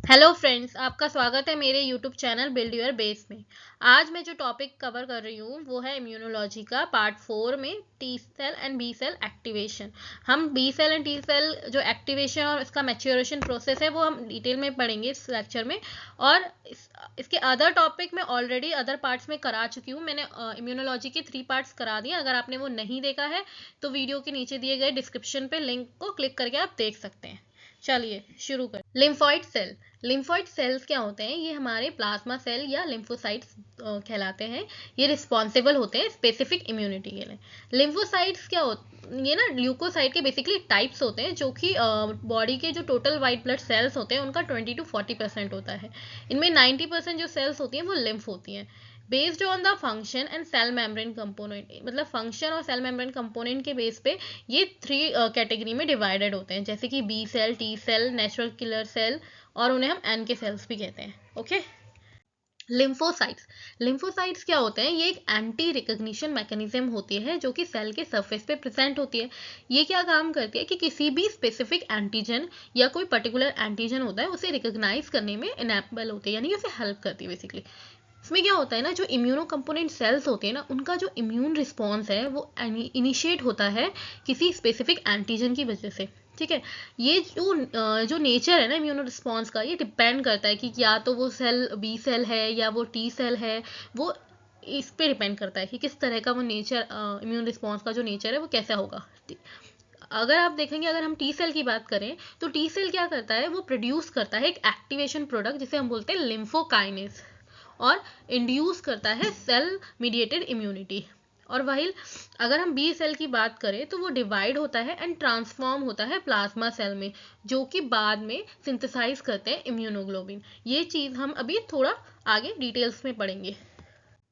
Hello friends, आपका स्वागत है मेरे YouTube channel build your base में। आज मैं जो टॉपिक कवर कर रही हूँ वो है इम्यूनोलॉजी का पार्ट 4 में T cell and B cell activation. हम B cell and T cell जो एक्टिवेशन और इसका मैच्योरेशन प्रोसेस है वो हम डिटेल में पढ़ेंगे इस लेक्चर में। और इसके अदर टॉपिक मैं ऑलरेडी अदर पार्ट्स में करा चुकी हूँ। मैंने इम्यूनोलॉजी के 3 पार्ट्स करा दिए। अगर आपने वो नहीं देखा है तो वीडियो के नीचे दिए गए डिस्क्रिप्शन पे लिंक को क्लिक करके आप देख सकते हैं। चलिए शुरू करें। Lymphoid cell. लिम्फॉइड सेल्स क्या होते हैं? ये हमारे प्लाज्मा सेल या लिम्फोसाइट्स कहलाते हैं। ये रिस्पॉन्सिबल होते हैं स्पेसिफिक इम्यूनिटी के लिए। लिम्फोसाइट्स क्या होते ये ना ल्यूकोसाइट के बेसिकली टाइप्स होते हैं जो कि बॉडी के जो टोटल वाइट ब्लड सेल्स होते हैं उनका 20 to 40% होता है। इनमें 90% जो सेल्स होती हैं वो लिम्फ होती हैं। Based on the function and cell membrane component, मतलब फंक्शन और सेल मेम्ब्रेन कंपोनेंट के बेस पे ये 3 कैटेगरी में डिवाइडेड होते हैं, जैसे कि B cell, T cell, natural killer cell, और उन्हें हम एन के सेल्स भी कहते हैं। ओके। लिम्फोसाइट्स। लिम्फोसाइट्स क्या होते हैं? ये एक एंटी रिकग्निशन मैकेनिज्म होती है जो कि सेल के सरफेस पे प्रेजेंट होती है। ये क्या काम करती है कि किसी भी स्पेसिफिक एंटीजन या कोई पर्टिकुलर एंटीजन होता है उसे रिकॉग्नाइज करने में इनेबल होती है, यानी उसे हेल्प करती है बेसिकली। इसमें क्या होता है ना, जो इम्यूनो कंपोनेंट सेल्स होते हैं ना, उनका जो इम्यून रिस्पॉन्स है वो इनिशिएट होता है किसी स्पेसिफिक एंटीजन की वजह से। ठीक है। ये जो नेचर है ना इम्यूनो रिस्पॉन्स का, ये डिपेंड करता है कि या तो वो सेल बी सेल है या वो टी सेल है। वो इस पे डिपेंड करता है कि किस तरह का वो नेचर, इम्यून रिस्पॉन्स का जो नेचर है वो कैसा होगा। अगर आप देखेंगे, अगर हम टी सेल की बात करें तो टी सेल क्या करता है, वो प्रोड्यूस करता है एक एक्टिवेशन प्रोडक्ट जिसे हम बोलते हैं लिम्फोकाइनेस, और इंड्यूस करता है सेल मीडिएटेड इम्यूनिटी। और वही अगर हम बी सेल की बात करें तो वो डिवाइड होता है एंड ट्रांसफॉर्म होता है प्लाज्मा सेल में, जो कि बाद में सिंथेसाइज करते हैं इम्यूनोग्लोबिन। ये चीज़ हम अभी थोड़ा आगे डिटेल्स में पढ़ेंगे।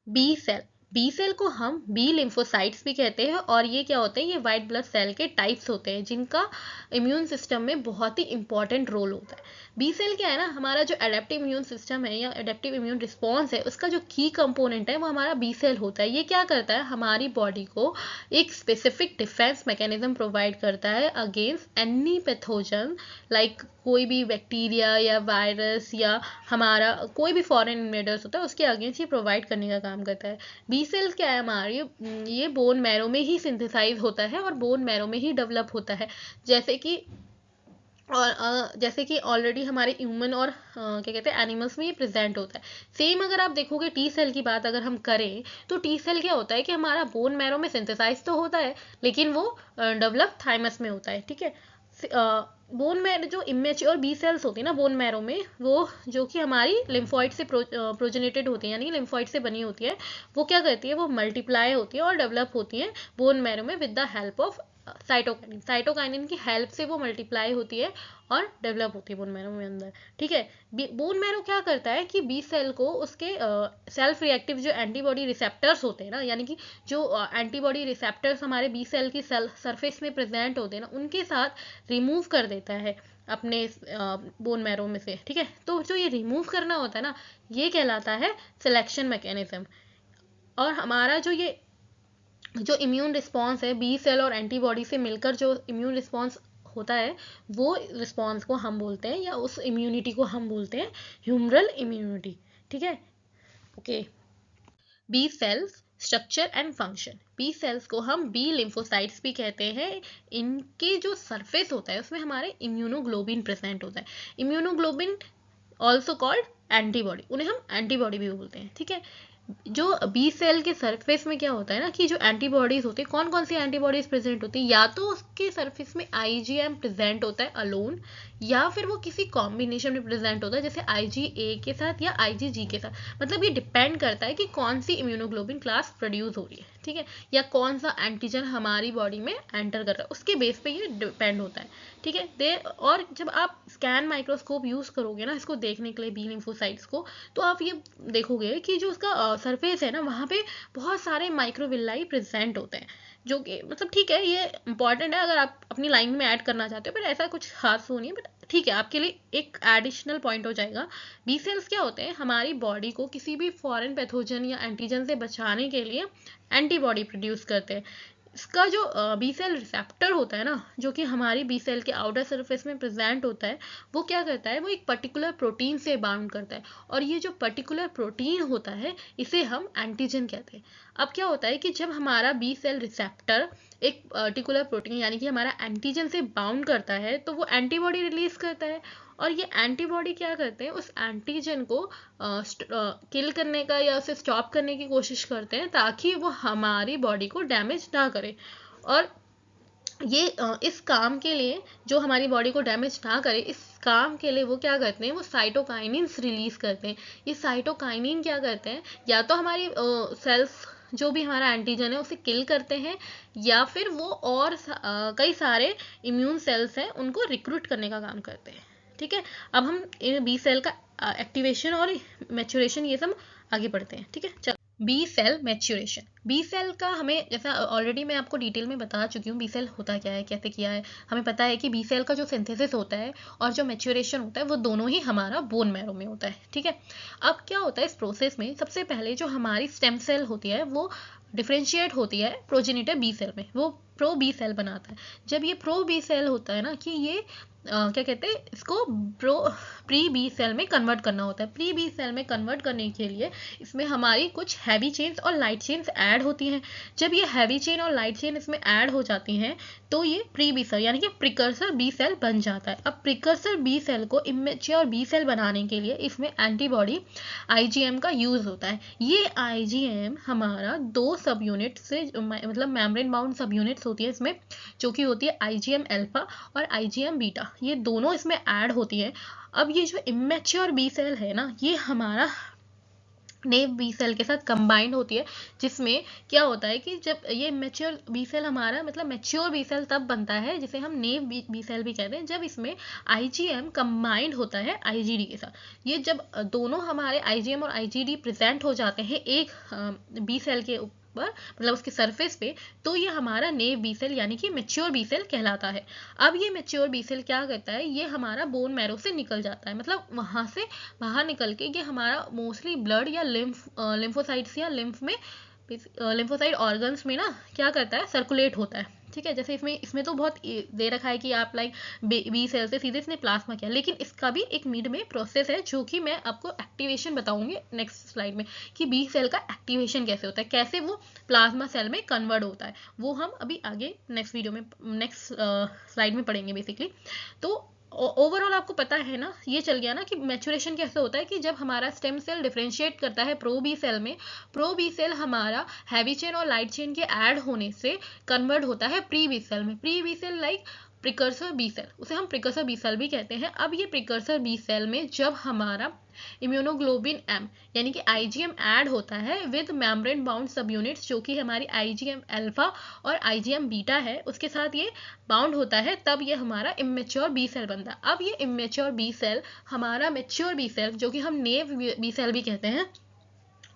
B cell. बी सेल को हम बी लिम्फोसाइट्स भी कहते हैं, और ये क्या होते हैं? ये वाइट ब्लड सेल के टाइप्स होते हैं जिनका इम्यून सिस्टम में बहुत ही इंपॉर्टेंट रोल होता है। बी सेल क्या है ना, हमारा जो एडेप्टिव इम्यून सिस्टम है या एडेप्टिव इम्यून रिस्पॉन्स है, उसका जो की कंपोनेंट है वो हमारा बी सेल होता है। ये क्या करता है? हमारी बॉडी को एक स्पेसिफिक डिफेंस मैकेनिज्म प्रोवाइड करता है अगेंस्ट एनी पैथोजन, लाइक कोई भी बैक्टीरिया या वायरस या हमारा कोई भी फॉरेन इन्वेडर्स होता है उसके अगेंस्ट ये प्रोवाइड करने का काम करता है। बी सेल्स क्या है हमारी, ये बोन मैरो में ही सिंथेसाइज होता है और बोन मैरो में ही डेवलप होता है। जैसे कि जैसे कि ऑलरेडी हमारे ह्यूमन और क्या कहते हैं एनिमल्स में ये प्रेजेंट होता है। सेम अगर आप देखोगे टी सेल की बात अगर हम करें तो टी सेल क्या होता है कि हमारा बोन मैरो में सिंथेसाइज तो होता है लेकिन वो डेवलप थाइमस में होता है। ठीक है। बोन मैरो जो इमेच्योर बी सेल्स होती है ना बोन मैरो में, वो जो कि हमारी लिम्फॉइड से प्रोजेनेटेड होती है, यानी लिम्फॉइड से बनी होती है, वो क्या करती है? वो मल्टीप्लाई होती है और डेवलप होती है बोन मैरो में with the help of cytokinin. Cytokinin की हेल्प से वो मल्टीप्लाई होती है और डेवलप होती है बोन मैरो में अंदर। ठीक है। बोन मैरो क्या करता है कि बी सेल को उसके सेल्फ रिएक्टिव जो एंटीबॉडी रिसेप्टर्स होते हैं ना, यानी कि जो एंटीबॉडी रिसेप्टर्स हमारे बी सेल की सेल सरफेस में प्रेजेंट होते हैं ना, उनके साथ रिमूव कर देता है अपने बोन मैरो में से। ठीक है। तो जो ये रिमूव करना होता है ना, ये कहलाता है सिलेक्शन मैकेनिज्म। और हमारा जो इम्यून रिस्पॉन्स है बी सेल और एंटीबॉडी से मिलकर जो इम्यून रिस्पॉन्स होता है, वो रिस्पॉन्स को हम बोलते हैं या उस इम्यूनिटी को हम बोलते हैं ह्यूमरल इम्यूनिटी। ठीक है। Okay. B cells structure and function. B cells को हम बी लिम्फोसाइट्स भी कहते हैं। इनके जो सरफेस होता है उसमें हमारे इम्यूनोग्लोबिन प्रेजेंट होता है। इम्यूनोग्लोबिन ऑल्सो कॉल्ड एंटीबॉडी, उन्हें हम एंटीबॉडी भी बोलते हैं। ठीक है। जो बी सेल के सरफेस में क्या होता है ना कि जो एंटीबॉडीज होती है, कौन कौन सी एंटीबॉडीज प्रेजेंट होती है? या तो उसके सरफेस में आईजीएम प्रेजेंट होता है अलोन, या फिर वो किसी कॉम्बिनेशन में प्रेजेंट होता है, जैसे आईजीए के साथ या आईजीजी के साथ। मतलब ये डिपेंड करता है कि कौन सी इम्यूनोग्लोबिन क्लास प्रोड्यूस हो रही है। ठीक है। या कौन सा एंटीजन हमारी बॉडी में एंटर कर रहा है, उसके बेस पे ये डिपेंड होता है। ठीक है। और जब आप स्कैन माइक्रोस्कोप यूज करोगे ना इसको देखने के लिए बी लिम्फोसाइट्स को, तो आप ये देखोगे कि जो उसका सरफेस है ना, वहाँ पे बहुत सारे माइक्रोविल्लाई प्रेजेंट होते हैं, जो कि मतलब ठीक है, ये इंपॉर्टेंट है अगर आप अपनी लाइन में ऐड करना चाहते हो, पर ऐसा कुछ खास वो नहीं है, बट ठीक है, आपके लिए एक एडिशनल पॉइंट हो जाएगा। बी सेल्स क्या होते हैं? हमारी बॉडी को किसी भी फॉरेन पैथोजन या एंटीजन से बचाने के लिए एंटीबॉडी प्रोड्यूस करते हैं। इसका जो बी सेल रिसेप्टर होता है ना, जो कि हमारी बी सेल के आउटर सरफेस में प्रेजेंट होता है, वो क्या करता है, वो एक पर्टिकुलर प्रोटीन से बाउंड करता है, और ये जो पर्टिकुलर प्रोटीन होता है इसे हम एंटीजन कहते हैं। अब क्या होता है कि जब हमारा बी सेल रिसेप्टर एक पर्टिकुलर प्रोटीन यानी कि हमारा एंटीजन से बाउंड करता है, तो वो एंटीबॉडी रिलीज करता है, और ये एंटीबॉडी क्या करते हैं, उस एंटीजन को किल करने का या उसे स्टॉप करने की कोशिश करते हैं, ताकि वो हमारी बॉडी को डैमेज ना करे। और ये इस काम के लिए, जो हमारी बॉडी को डैमेज ना करे, इस काम के लिए वो क्या करते हैं, वो साइटोकाइनिन्स रिलीज करते हैं। ये साइटोकाइनिन क्या करते हैं, या तो हमारी सेल्स जो भी हमारा एंटीजन है उसे किल करते हैं, या फिर वो और कई सारे इम्यून सेल्स हैं उनको रिक्रूट करने का काम करते हैं। ठीक है, अब हम बी सेल का एक्टिवेशन और मैच्योरेशन ये सब आगे बढ़ते हैं। ठीक है, चलो। B cell maturation. B cell का हमें, जैसा ऑलरेडी मैं आपको डिटेल में बता चुकी हूँ, बी सेल होता क्या है, कैसे किया है। हमें पता है कि बी सेल का जो सिंथेसिस होता है और जो मैच्योरेशन होता है वो दोनों ही हमारा बोन मैरो में होता है। ठीक है, अब क्या होता है इस प्रोसेस में, सबसे पहले जो हमारी स्टेम सेल होती है वो डिफ्रेंशिएट होती है प्रोजेनिटर बी सेल में, वो प्रो बी सेल बनाता है। जब ये प्रो बी सेल होता है ना, कि ये क्या कहते हैं, इसको प्री बी सेल में कन्वर्ट करना होता है। प्री बी सेल में कन्वर्ट करने के लिए इसमें हमारी कुछ हैवी चेन्स और लाइट चेन्स ऐड होती हैं। जब ये हैवी चेन और लाइट चेन इसमें ऐड हो जाती हैं, तो ये प्री बी सेल यानी कि प्रिकर्सर बी सेल बन जाता है। अब प्रिकर्सर बी सेल को इमेच्योर बी सेल बनाने के लिए इसमें एंटीबॉडी आईजीएम का यूज होता है। ये आईजीएम हमारा 2 सब यूनिट से, मतलब मेम्ब्रेन बाउंड सब यूनिट्स होती है इसमें, जो कि होती है आईजीएम अल्फा और आईजीएम बीटा, ये दोनों इसमें ऐड होती है। अब ये जो इमेच्योर बी सेल है ना, ये हमारा नेव बी सेल के साथ कंबाइंड होती है, जिसमें क्या होता है कि जब ये मैच्योर बी सेल हमारा, मतलब मैच्योर बी सेल तब बनता है जिसे हम नेव बी सेल भी कहते हैं, जब इसमें आईजीएम कंबाइंड होता है आईजीडी के साथ। ये जब दोनों हमारे आईजीएम और आईजीडी प्रेजेंट हो जाते हैं एक बी सेल के ऊपर, मतलब उसके सरफेस पे, तो ये हमारा नेव बी सेल यानी कि मैच्योर बी सेल कहलाता है। अब ये मैच्योर बी सेल क्या करता है, ये हमारा बोन मैरो से निकल जाता है, मतलब वहां से बाहर निकल के ये हमारा मोस्टली ब्लड या लिम्फोसाइट्स या लिम्फोसाइट ऑर्गन्स में ना क्या करता है, सर्कुलेट होता है। ठीक है, जैसे इसमें तो बहुत दे रखा है कि आप लाइक बी सेल से सीधे इसने प्लाज्मा किया, लेकिन इसका भी एक मिड में प्रोसेस है, जो कि मैं आपको एक्टिवेशन बताऊंगी नेक्स्ट स्लाइड में, कि बी सेल का एक्टिवेशन कैसे होता है, कैसे वो प्लाज्मा सेल में कन्वर्ट होता है, वो हम अभी आगे नेक्स्ट वीडियो में, नेक्स्ट स्लाइड में पढ़ेंगे बेसिकली। तो ओवरऑल आपको पता है ना, ये चल गया ना कि मैच्योरेशन कैसे होता है, कि जब हमारा स्टेम सेल डिफरेंशिएट करता है प्रो बी सेल में, प्रो बी सेल हमारा हैवी चेन और लाइट चेन के ऐड होने से कन्वर्ट होता है प्री बी सेल में। Pre B cell like precursor B cell, उसे हम प्रिकर्सर बी सेल भी कहते हैं। अब ये प्रिकर्सर बी सेल में जब हमारा इम्यूनोग्लोबिन एम यानी कि आईजीएम ऐड होता है विद मेम्ब्रेन बाउंड सब यूनिट्स, जो कि हमारी आईजीएम अल्फा और आईजीएम बीटा है, उसके साथ ये बाउंड होता है, तब ये हमारा इमेच्योर बी सेल बनता है। अब ये इमेच्योर बी सेल हमारा मैच्योर बी सेल, जो कि हम नेव बी सेल भी कहते हैं,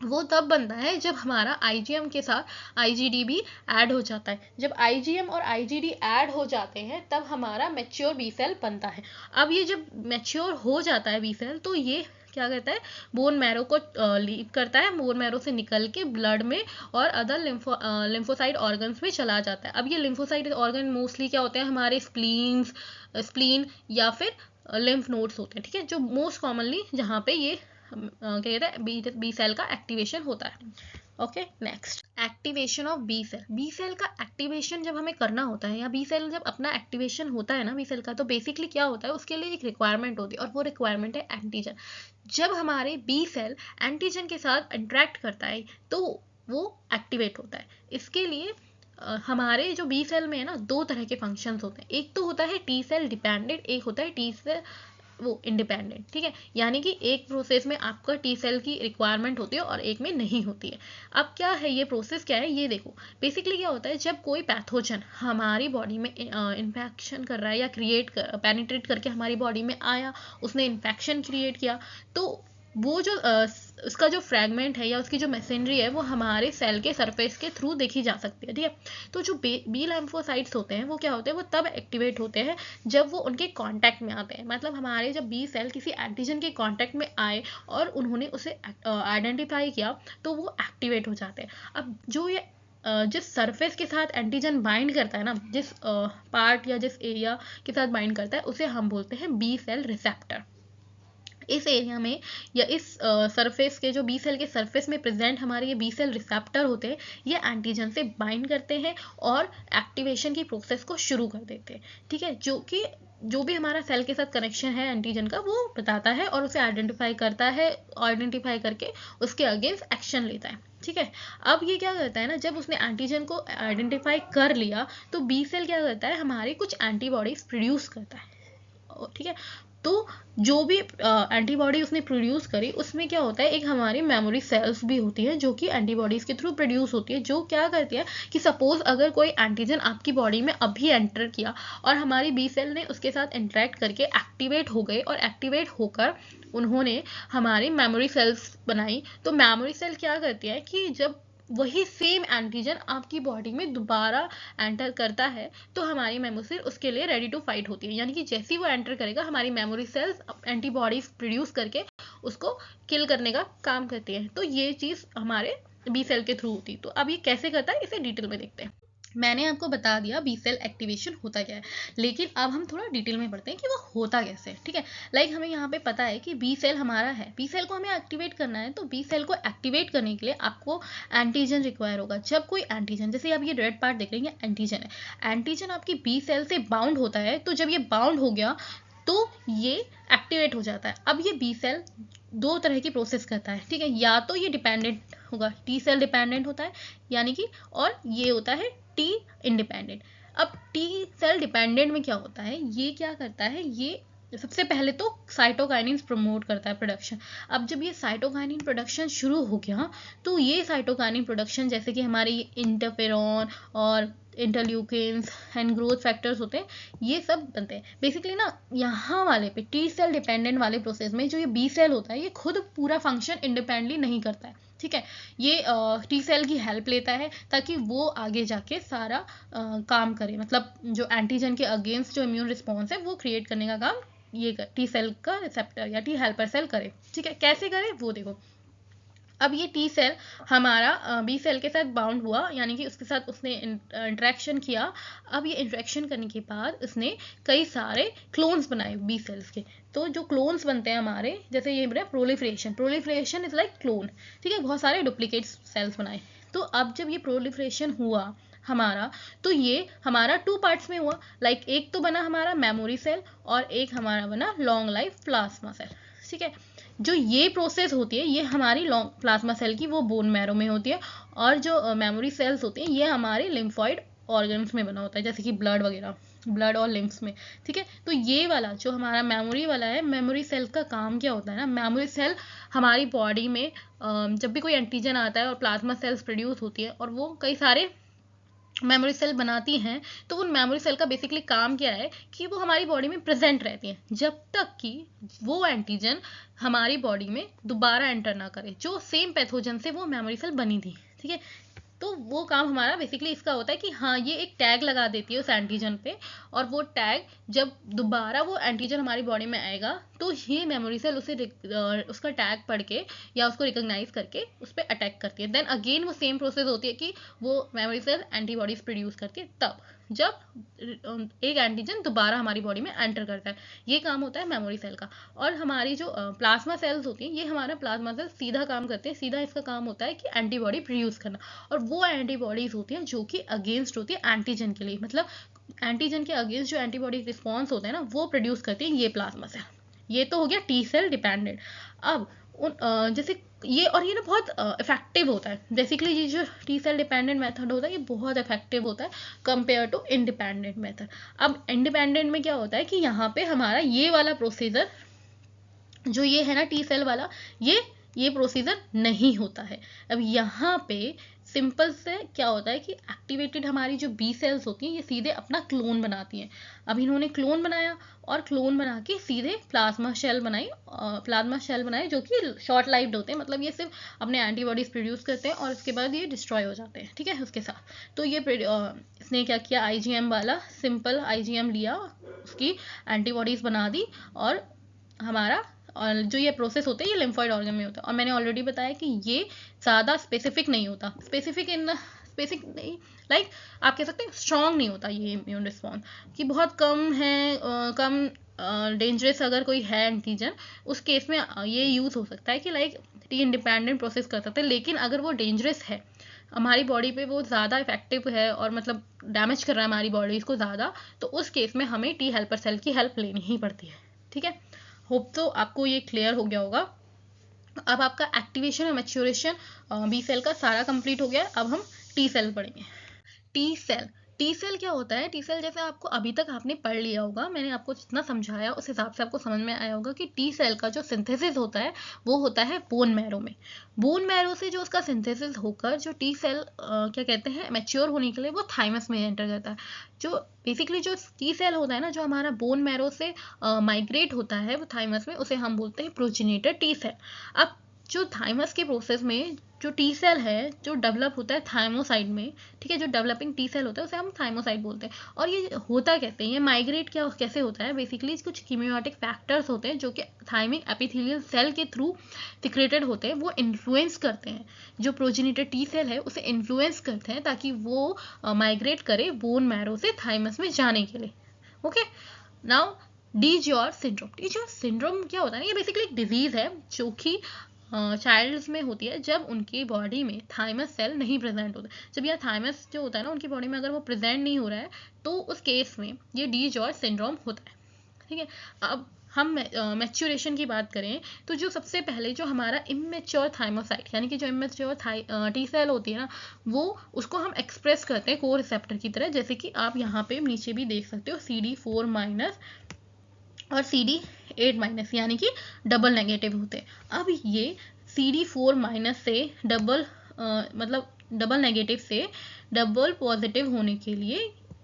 वो तब बनता है जब हमारा आईजीएम के साथ आईजीडी भी ऐड हो जाता है। जब आईजीएम और आईजीडी ऐड हो जाते हैं तब हमारा मैच्योर बी सेल बनता है। अब ये जब मैच्योर हो जाता है बी सेल, तो ये क्या करता है, बोन मैरो को लीव करता है, बोन मैरो से निकल के ब्लड में और अदर लिम्फोसाइट ऑर्गन्स में चला जाता है। अब ये लिम्फोसाइट ऑर्गन मोस्टली क्या होते हैं, हमारे स्प्लीन या फिर लिम्फ नोड्स होते हैं। ठीक है, जो मोस्ट कॉमनली जहाँ पे ये क्या कहते हैं बी सेल का एक्टिवेशन होता है। Okay, next activation of B cell. B cell का एक्टिवेशन जब हमें करना होता है, या बी सेल जब अपना एक्टिवेशन होता है ना बी सेल का, तो बेसिकली क्या होता है, उसके लिए एक रिक्वायरमेंट होती है, और वो रिक्वायरमेंट है एंटीजन। जब हमारे बी सेल एंटीजन के साथ इंटरेक्ट करता है तो वो एक्टिवेट होता है। इसके लिए हमारे जो बी सेल में है ना, 2 तरह के फंक्शंस होते हैं। एक तो होता है टी सेल डिपेंडेंट, एक होता है टी सेल वो इंडिपेंडेंट। ठीक है, यानी कि एक प्रोसेस में आपका टी सेल की रिक्वायरमेंट होती है और एक में नहीं होती है। अब क्या है ये प्रोसेस, क्या है ये देखो। बेसिकली क्या होता है, जब कोई पैथोजन हमारी बॉडी में इन्फेक्शन कर रहा है या पेनिट्रेट करके हमारी बॉडी में आया, उसने इन्फेक्शन क्रिएट किया, तो वो जो उसका जो फ्रैगमेंट है या उसकी जो मैसेंजरी है, वो हमारे सेल के सरफेस के थ्रू देखी जा सकती है। ठीक है, तो जो बी लिम्फोसाइट्स होते हैं वो क्या होते हैं, वो तब एक्टिवेट होते हैं जब वो उनके कांटेक्ट में आते हैं। मतलब हमारे जब बी सेल किसी एंटीजन के कांटेक्ट में आए और उन्होंने उसे आइडेंटिफाई किया, तो वो एक्टिवेट हो जाते हैं। अब जो ये जिस सरफेस के साथ एंटीजन बाइंड करता है ना, जिस पार्ट या जिस एरिया के साथ बाइंड करता है, उसे हम बोलते हैं बी सेल रिसेप्टर। इस एरिया में या इस सरफेस के जो बी सेल के सरफेस में प्रेजेंट हमारे ये बी सेल रिसेप्टर होते हैं, ये एंटीजन से बाइंड करते हैं और एक्टिवेशन की प्रोसेस को शुरू कर देते हैं। ठीक है, जो कि जो भी हमारा सेल के साथ कनेक्शन है एंटीजन का, वो बताता है और उसे आइडेंटिफाई करता है, आइडेंटिफाई करके उसके अगेंस्ट एक्शन लेता है। ठीक है, अब ये क्या करता है ना, जब उसने एंटीजन को आइडेंटिफाई कर लिया तो बी सेल क्या करता है, हमारे कुछ एंटीबॉडीज प्रोड्यूस करता है। ठीक है, तो जो भी एंटीबॉडी उसने प्रोड्यूस करी, उसमें क्या होता है, एक हमारी मेमोरी सेल्स भी होती है जो कि एंटीबॉडीज के थ्रू प्रोड्यूस होती है, जो क्या करती है कि सपोज अगर कोई एंटीजन आपकी बॉडी में अभी एंटर किया और हमारी बी सेल ने उसके साथ इंटरेक्ट करके एक्टिवेट हो गए और एक्टिवेट होकर उन्होंने हमारी मेमोरी सेल्स बनाई, तो मेमोरी सेल क्या करती है कि जब वही सेम एंटीजन आपकी बॉडी में दोबारा एंटर करता है तो हमारी मेमोरी सेल उसके लिए रेडी टू फाइट होती है। यानी कि जैसे ही वो एंटर करेगा, हमारी मेमोरी सेल्स एंटीबॉडीज प्रोड्यूस करके उसको किल करने का काम करती है। तो ये चीज हमारे बी सेल के थ्रू होती है। तो अब ये कैसे करता है, इसे डिटेल में देखते हैं। मैंने आपको बता दिया बी सेल एक्टिवेशन होता क्या है, लेकिन अब हम थोड़ा डिटेल में पढ़ते हैं कि वो होता कैसे है। ठीक है, लाइक हमें यहाँ पे पता है कि बी सेल हमारा है, बी सेल को हमें एक्टिवेट करना है, तो बी सेल को एक्टिवेट करने के लिए आपको एंटीजन रिक्वायर होगा। जब कोई एंटीजन, जैसे आप ये रेड पार्ट देख रहे हैं, ये एंटीजन है, एंटीजन आपकी बी सेल से बाउंड होता है, तो जब ये बाउंड हो गया तो ये एक्टिवेट हो जाता है। अब ये बी सेल दो तरह की प्रोसेस करता है। ठीक है, या तो ये डिपेंडेंट होगा, टी सेल डिपेंडेंट होता है यानी कि, और ये होता है टी इंडिपेंडेंट। अब टी सेल डिपेंडेंट में क्या होता है, ये क्या करता है, ये सबसे पहले तो साइटोकाइनिन प्रमोट करता है प्रोडक्शन। अब जब ये साइटोकाइनिन प्रोडक्शन शुरू हो गया, तो ये साइटोकाइनिन प्रोडक्शन जैसे कि हमारे इंटरफेरॉन और इंटरल्यूकिन्स एंड ग्रोथ फैक्टर्स होते हैं, ये सब बनते हैं। बेसिकली ना, यहाँ वाले पे टी सेल डिपेंडेंट वाले प्रोसेस में जो ये बी सेल होता है, ये खुद पूरा फंक्शन इंडिपेंडेंटली नहीं करता है। ठीक है, ये टी सेल की हेल्प लेता है ताकि वो आगे जाके सारा काम करे, मतलब जो एंटीजन के अगेंस्ट जो इम्यून रिस्पॉन्स है वो क्रिएट करने का काम ये टी सेल का रिसेप्टर या टी हेल्पर सेल करे। ठीक है, कैसे करे वो देखो। अब ये टी सेल हमारा बी सेल के साथ बाउंड हुआ, यानी कि उसके साथ उसने इंटरेक्शन किया। अब ये इंटरेक्शन करने के बाद उसने कई सारे क्लोन्स बनाए बी सेल्स के। तो जो क्लोन्स बनते हैं हमारे, जैसे ये बना proliferation, proliferation is like clone. ठीक है, बहुत सारे डुप्लीकेट सेल्स बनाए। तो अब जब ये प्रोलिफरेशन हुआ हमारा, तो ये हमारा टू पार्ट्स में हुआ। लाइक एक तो बना हमारा मेमोरी सेल और एक हमारा बना लॉन्ग लाइफ प्लाज्मा सेल। ठीक है, जो ये प्रोसेस होती है ये हमारी लॉन्ग प्लाज्मा सेल की, वो बोन मैरो में होती है, और जो मेमोरी सेल्स होती हैं ये हमारे लिम्फॉइड ऑर्गन्स में बना होता है, जैसे कि ब्लड वगैरह, ब्लड और लिम्फ्स में। ठीक है, तो ये वाला जो हमारा मेमोरी वाला है, मेमोरी सेल का काम क्या होता है ना, मेमोरी सेल हमारी बॉडी में जब भी कोई एंटीजन आता है और प्लाज्मा सेल्स प्रोड्यूस होती है और वो कई सारे मेमोरी सेल बनाती हैं, तो उन मेमोरी सेल का बेसिकली काम क्या है कि वो हमारी बॉडी में प्रेजेंट रहती हैं जब तक कि वो एंटीजन हमारी बॉडी में दोबारा एंटर ना करे, जो सेम पैथोजन से वो मेमोरी सेल बनी थी। ठीक है, तो वो काम हमारा बेसिकली इसका होता है कि हाँ, ये एक टैग लगा देती है उस एंटीजन पे, और वो टैग जब दोबारा वो एंटीजन हमारी बॉडी में आएगा तो ये मेमोरी सेल उसे उसका टैग पढ़ के या उसको रिकॉग्नाइज करके उस पर अटैक करती है। देन अगेन वो सेम प्रोसेस होती है कि वो मेमोरी सेल एंटीबॉडीज प्रोड्यूस करती है तब जब एक एंटीजन दोबारा हमारी बॉडी में एंटर करता है। ये काम होता है मेमोरी सेल का। और हमारी जो प्लाज्मा सेल्स होती हैं, ये हमारा प्लाज्मा सेल सीधा काम करते हैं, सीधा इसका काम होता है कि एंटीबॉडी प्रोड्यूस करना, और वो एंटीबॉडीज होती हैं जो कि अगेंस्ट होती है एंटीजन के लिए, मतलब एंटीजन के अगेंस्ट जो एंटीबॉडी रिस्पॉन्स होते हैं ना, वो प्रोड्यूस करती है ये प्लाज्मा सेल। ये तो हो गया टी सेल डिपेंडेंट। अब जैसे ये, और ये ना बहुत इफेक्टिव होता है। बेसिकली ये जो टी सेल डिपेंडेंट मेथड होता है ये बहुत इफेक्टिव होता है कंपेयर टू इंडिपेंडेंट मेथड। अब इंडिपेंडेंट में क्या होता है कि यहाँ पे हमारा ये वाला प्रोसीजर जो ये है ना टी सेल वाला, ये प्रोसीजर नहीं होता है। अब यहाँ पे सिंपल से क्या होता है कि एक्टिवेटेड हमारी जो बी सेल्स होती हैं ये सीधे अपना क्लोन बनाती हैं। अब इन्होंने क्लोन बनाया और क्लोन बना के सीधे प्लाज्मा शेल बनाए जो कि शॉर्ट लाइव्ड होते हैं, मतलब ये सिर्फ अपने एंटीबॉडीज प्रोड्यूस करते हैं और उसके बाद ये डिस्ट्रॉय हो जाते हैं। ठीक है, उसके साथ तो ये इसने क्या किया, आईजीएम वाला सिंपल आईजीएम लिया, उसकी एंटीबॉडीज बना दी, और हमारा और जो ये प्रोसेस होते हैं ये लिम्फॉइड ऑर्गन में होता है। और मैंने ऑलरेडी बताया कि ये ज़्यादा स्पेसिफिक नहीं होता, बेसिकली लाइक आप कह सकते हैं स्ट्रांग नहीं होता ये इम्यून रिस्पॉन्स, कि बहुत कम है, कम डेंजरस अगर कोई है एंटीजन, उस केस में ये यूज़ हो सकता है कि लाइक टी इंडिपेंडेंट प्रोसेस कर सकते हैं। लेकिन अगर वो डेंजरस है, हमारी बॉडी पे वो ज़्यादा इफेक्टिव है और मतलब डैमेज कर रहा है हमारी बॉडी को ज़्यादा, तो उस केस में हमें टी हेल्पर सेल की हेल्प लेनी ही पड़ती है। ठीक है, होप तो आपको ये क्लियर हो गया होगा। अब आपका एक्टिवेशन और मैच्योरेशन बी सेल का सारा कंप्लीट हो गया। अब हम टी सेल पढ़ेंगे। टी सेल, टी सेल क्या होता है? टी सेल जैसे आपको अभी तक आपने पढ़ लिया होगा, मैंने आपको जितना समझाया उस हिसाब से आपको समझ में आया होगा कि टी सेल का जो सिंथेसिस होता है वो होता है बोन मैरो में। बोन मैरो से जो उसका सिंथेसिस होकर जो टी सेल क्या कहते हैं मैच्योर होने के लिए वो थाइमस में एंटर करता है। जो बेसिकली जो टी सेल होता है ना, जो हमारा बोन मैरो से माइग्रेट होता है वो थाइमस में, उसे हम बोलते हैं प्रोजेनिटर टी सेल। अब जो थाइमस के प्रोसेस में जो टी सेल है जो डेवलप होता है थाइमोसाइड में, ठीक है, जो डेवलपिंग टी सेल होता है उसे हम थाइमोसाइड बोलते हैं। और ये होता कहते हैं, ये माइग्रेट क्या कैसे होता है? बेसिकली कुछ कीमियोटिक फैक्टर्स होते हैं जो कि थाइमिक एपिथेलियल सेल के थ्रू सिक्रेटेड होते हैं, वो इन्फ्लुएंस करते हैं, जो प्रोजेनिटर टी सेल है उसे इन्फ्लुएंस करते हैं ताकि वो माइग्रेट करे बोन मैरो से थाइमस में जाने के लिए। Okay, now D George syndrome. D George syndrome क्या होता है? ये बेसिकली एक डिजीज है जो कि चाइल्ड्स में होती है जब उनकी बॉडी में थाइमस सेल नहीं प्रेजेंट होता। जब यह थाइमस जो होता है ना उनकी बॉडी में अगर वो प्रेजेंट नहीं हो रहा है तो उस केस में ये डी जॉर्ज सिंड्रोम होता है। ठीक है, अब हम मैच्योरेशन की बात करें तो जो सबसे पहले जो हमारा इमेच्योर थाइमोसाइट यानी कि जो इमेच्योर टी सेल होती है ना, वो उसको हम एक्सप्रेस करते हैं को रिसेप्टर की तरह, जैसे कि आप यहाँ पे नीचे भी देख सकते हो CD4- और CD8- यानी कि डबल नेगेटिव होते हैं। अब ये CD4- से डबल मतलब डबल नेगेटिव से डबल पॉजिटिव होने के लिए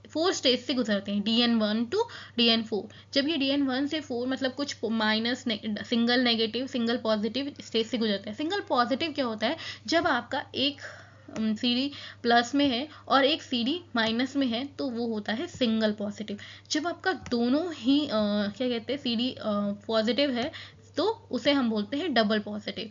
4 स्टेज से गुजरते हैं, DN1 to DN4। जब ये DN1 से 4 मतलब कुछ minus single negative single positive stage से गुजरते हैं। सिंगल पॉजिटिव क्या होता है? जब आपका एक CD प्लस में है और एक CD माइनस में है तो वो होता है सिंगल पॉजिटिव। जब आपका दोनों ही क्या कहते हैं CD पॉजिटिव है तो उसे हम बोलते हैं डबल पॉजिटिव।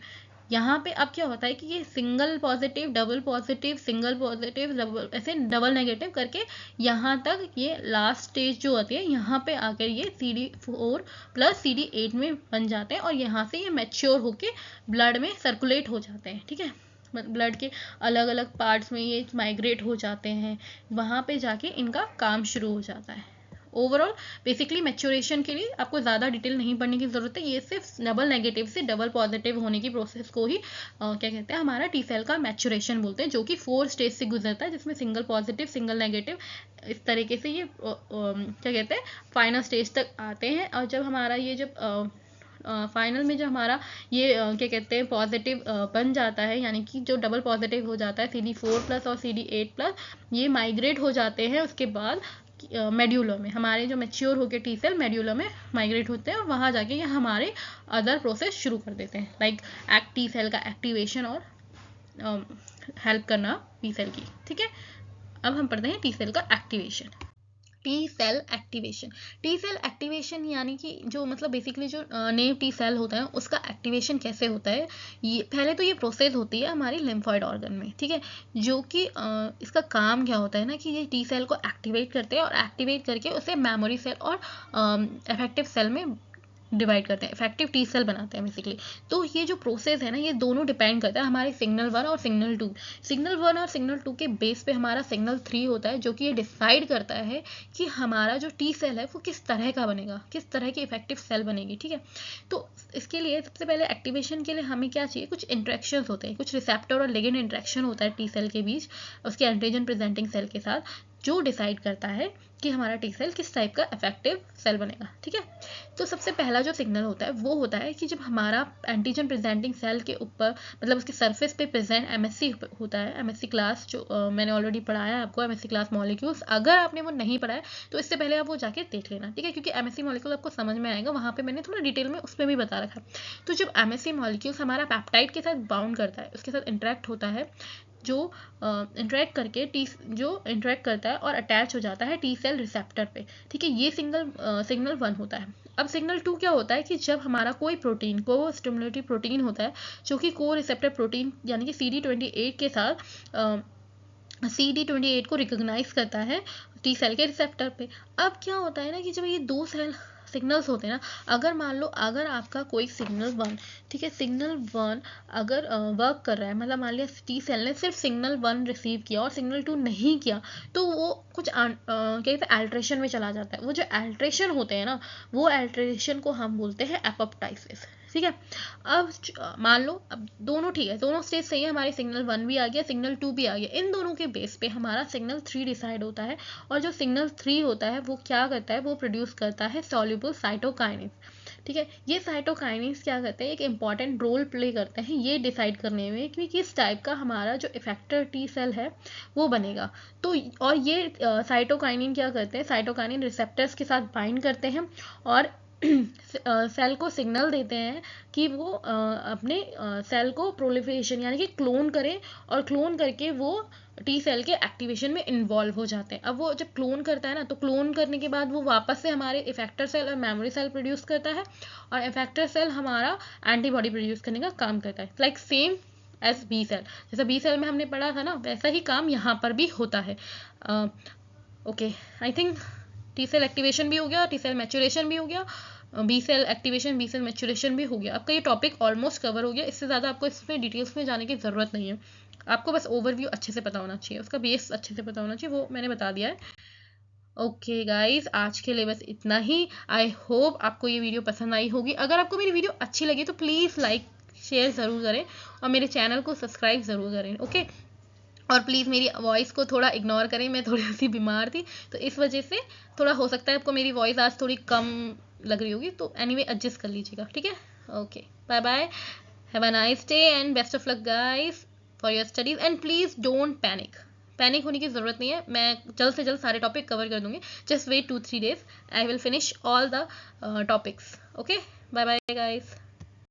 यहाँ पे अब क्या होता है कि ये single positive double positive single positive double ऐसे डबल नेगेटिव करके यहाँ तक ये लास्ट स्टेज जो होती है यहाँ पे आकर ये CD4 + CD8 में बन जाते हैं और यहाँ से ये मैच्योर होके ब्लड में सर्कुलेट हो जाते हैं। ठीक है, ब्लड के अलग अलग पार्ट्स में ये माइग्रेट हो जाते हैं, वहाँ पे जाके इनका काम शुरू हो जाता है। ओवरऑल बेसिकली मैच्योरेशन के लिए आपको ज़्यादा डिटेल नहीं पढ़ने की ज़रूरत है, ये सिर्फ डबल नेगेटिव से डबल पॉजिटिव होने की प्रोसेस को ही क्या कहते हैं हमारा टी सेल का मैच्योरेशन बोलते हैं, जो कि 4 स्टेज से गुजरता है, जिसमें सिंगल पॉजिटिव सिंगल नेगेटिव इस तरीके से ये क्या कहते हैं फाइनल स्टेज तक आते हैं। और जब हमारा ये जब फाइनल में जो हमारा ये क्या कहते हैं पॉजिटिव बन जाता है, यानी कि जो डबल पॉजिटिव हो जाता है CD4+ और CD8+, ये माइग्रेट हो जाते हैं उसके बाद मेड्यूलो में। हमारे जो मैच्योर होकर टी सेल मेड्यूलो में माइग्रेट होते हैं और वहाँ जाके ये हमारे अदर प्रोसेस शुरू कर देते हैं, लाइक टी सेल का एक्टिवेशन और हेल्प करना टी सेल की। ठीक है, अब हम पढ़ते हैं टी सेल का activation. T cell activation, T cell activation यानी कि जो मतलब बेसिकली जो नेव टी सेल होता है उसका एक्टिवेशन कैसे होता है? ये पहले तो ये प्रोसेस होती है हमारी लिम्फॉइड ऑर्गन में। ठीक है, जो कि इसका काम क्या होता है ना कि ये टी सेल को एक्टिवेट करते हैं और एक्टिवेट करके उसे मेमोरी सेल और इफेक्टिव सेल में डिवाइड करते हैं, इफेक्टिव टी सेल बनाते हैं बेसिकली। तो ये जो प्रोसेस है ना ये दोनों डिपेंड करता है हमारे सिग्नल 1 और सिग्नल 2। सिग्नल 1 और सिग्नल 2 के बेस पे हमारा सिग्नल 3 होता है, जो कि ये डिसाइड करता है कि हमारा जो टी सेल है वो किस तरह का बनेगा, किस तरह की इफेक्टिव सेल बनेगी। ठीक है, तो इसके लिए सबसे पहले एक्टिवेशन के लिए हमें क्या चाहिए? कुछ इंट्रैक्शन होते हैं, कुछ रिसेप्टर और लिगेंड इंट्रैक्शन होता है टी सेल के बीच उसके एंटीजन प्रेजेंटिंग सेल के साथ, जो डिसाइड करता है कि हमारा टी सेल किस टाइप का इफेक्टिव सेल बनेगा। ठीक है, तो सबसे पहला जो सिग्नल होता है वो होता है कि जब हमारा एंटीजन प्रेजेंटिंग सेल के ऊपर मतलब उसके सरफेस पे प्रेजेंट MSC होता है, MSC क्लास जो मैंने ऑलरेडी पढ़ाया है आपको, MSC क्लास मॉलिक्यूल्स। अगर आपने वो नहीं पढ़ा है तो इससे पहले आप वो जाके देख लेना। ठीक है, क्योंकि MSC मॉलिक्यूल आपको समझ में आएगा, वहाँ पे मैंने थोड़ा डिटेल में उसमें भी बता रखा है। तो जब MSC मॉलिक्यूल्स हमारा पेप्टाइड के साथ बाउंड करता है, उसके साथ इंटरेक्ट होता है, जो इंटरेक्ट करके जो इंटरेक्ट करता है और अटैच हो जाता है टी सेल रिसेप्टर पे। ठीक है, ये सिग्नल 1 होता है। अब सिग्नल 2 क्या होता है कि जब हमारा कोई प्रोटीन को स्टिमुलेटरी प्रोटीन होता है जो कि को रिसेप्टर प्रोटीन यानी कि CD28 के साथ CD28 को रिकॉग्नाइज करता है टी सेल के रिसेप्टर पे। अब क्या होता है ना कि जब ये दो सेल सिग्नल्स होते हैं ना, अगर मान लो अगर आपका कोई सिग्नल 1, ठीक है, सिग्नल 1 अगर वर्क कर रहा है, मतलब मान लिया टी सेल ने सिर्फ सिग्नल 1 रिसीव किया और सिग्नल 2 नहीं किया, तो वो कुछ क्या कहते हैं एल्ट्रेशन में चला जाता है। वो जो एल्ट्रेशन होते हैं ना, वो एल्ट्रेशन को हम बोलते हैं एपोप्टाइसिस, ठीक है। अब मान लो अब दोनों ठीक है, दोनों स्टेज सही है, हमारे सिग्नल 1 भी आ गया, सिग्नल 2 भी आ गया, इन दोनों के बेस पे हमारा सिग्नल 3 डिसाइड होता है। और जो सिग्नल 3 होता है वो क्या करता है, वो प्रोड्यूस करता है सॉल्युबल साइटोकाइनेज, ठीक है। ये साइटोकाइनेज क्या करते हैं, एक इंपॉर्टेंट रोल प्ले करते हैं ये डिसाइड करने में कि किस टाइप का हमारा जो इफेक्टर टी सेल है वो बनेगा। तो और ये साइटोकाइनिन क्या करते हैं, साइटोकाइनिन रिसेप्टर्स के साथ बाइंड करते हैं और सेल को सिग्नल देते हैं कि वो अपने सेल को प्रोलिफरेशन यानी कि क्लोन करें, और क्लोन करके वो टी सेल के एक्टिवेशन में इन्वॉल्व हो जाते हैं। अब वो जब क्लोन करता है ना, तो क्लोन करने के बाद वो वापस से हमारे इफेक्टर सेल और मेमोरी सेल प्रोड्यूस करता है, और इफेक्टर सेल हमारा एंटीबॉडी प्रोड्यूस करने का काम करता है, like same as B cell. जैसा बी सेल में हमने पढ़ा था ना, वैसा ही काम यहाँ पर भी होता है। Okay, I think T cell activation भी हो गया, टी सेल मैच्योरेशन भी हो गया, B cell activation, B cell maturation भी हो गया। आपका ये टॉपिक ऑलमोस्ट कवर हो गया, इससे ज़्यादा आपको इसमें डिटेल्स में जाने की ज़रूरत नहीं है। आपको बस ओवरव्यू अच्छे से पता होना चाहिए, उसका बेस अच्छे से पता होना चाहिए, वो मैंने बता दिया है। ओके गाइज, आज के लिए बस इतना ही। आई होप आपको ये वीडियो पसंद आई होगी। अगर आपको मेरी वीडियो अच्छी लगी तो प्लीज़ लाइक शेयर ज़रूर करें और मेरे चैनल को सब्सक्राइब ज़रूर करें, ओके। और प्लीज़ मेरी वॉइस को थोड़ा इग्नोर करें, मैं थोड़ी सी बीमार थी तो इस वजह से थोड़ा हो सकता है आपको मेरी वॉइस आज थोड़ी कम लग रही होगी, तो एनीवे एडजस्ट कर लीजिएगा, ठीक है। Okay, bye bye, have a nice day and best of luck guys for your studies, and please don't panic होने की ज़रूरत नहीं है। मैं जल्द से जल्द सारे टॉपिक कवर कर दूंगी, just wait 2-3 days, I will finish all the topics, okay. Bye bye guys.